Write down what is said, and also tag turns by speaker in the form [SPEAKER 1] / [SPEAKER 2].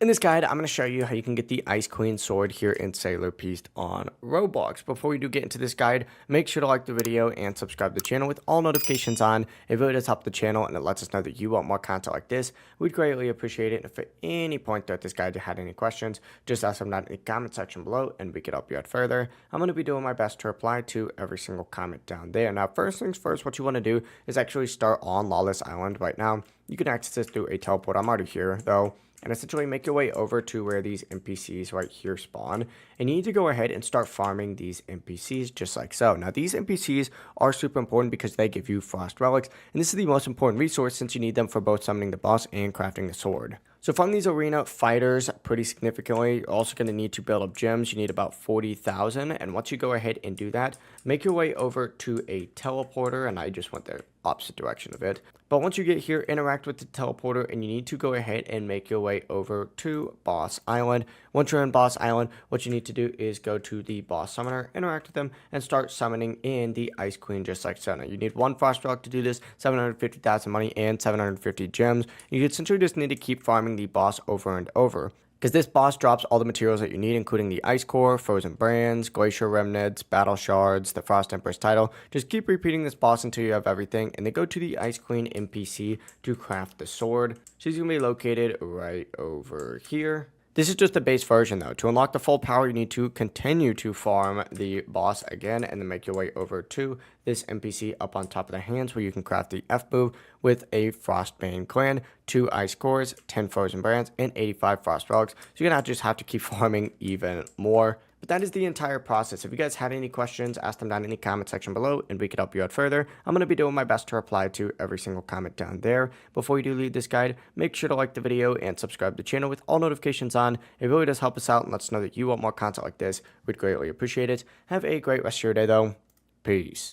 [SPEAKER 1] In this guide, I'm going to show you how you can get the Ice Queen sword here in Sailor Beast on Roblox. Before we do get into this guide, make sure to like the video and subscribe to the channel with all notifications on. It really does help the channel and it lets us know that you want more content like this. We'd greatly appreciate it. And if at any point throughout this guide you had any questions, just ask them down in the comment section below and we could help you out further. I'm going to be doing my best to reply to every single comment down there. Now, first things first, what you want to do is actually start on Lawless Island right now. You can access this through a teleport. I'm already here though. And essentially make your way over to where these NPCs right here spawn. And you need to go ahead and start farming these NPCs just like so. Now these NPCs are super important because they give you frost relics. And this is the most important resource since you need them for both summoning the boss and crafting the sword. So farm these arena fighters pretty significantly. You're also going to need to build up gems. You need about 40,000. And once you go ahead and do that, make your way over to a teleporter. And I just went the opposite direction of it. But once you get here, interact with the teleporter and you need to go ahead and make your way over to Boss Island. Once you're in Boss Island, what you need to do is go to the Boss Summoner, interact with them, and start summoning in the Ice Queen just like so. Now you need one Frost Relic to do this, 750,000 money, and 750 gems. You essentially just need to keep farming the boss over and over, because this boss drops all the materials that you need, including the Ice Core, Frozen Brands, Glacier Remnants, Battle Shards, the Frost Empress title. Just keep repeating this boss until you have everything, and then go to the Ice Queen NPC to craft the sword. She's going to be located right over here. This is just the base version though. To unlock the full power, you need to continue to farm the boss again and then make your way over to this NPC up on top of the hands where you can craft the F move with a Frostbane clan, 2 ice cores, 10 frozen brands, and 85 frost relics. So you're going to just have to keep farming even more. But that is the entire process. If you guys had any questions, ask them down in the comment section below and we could help you out further. I'm going to be doing my best to reply to every single comment down there. Before you do leave this guide, make sure to like the video and subscribe to the channel with all notifications on. It really does help us out and lets us know that you want more content like this. We'd greatly appreciate it. Have a great rest of your day though. Peace.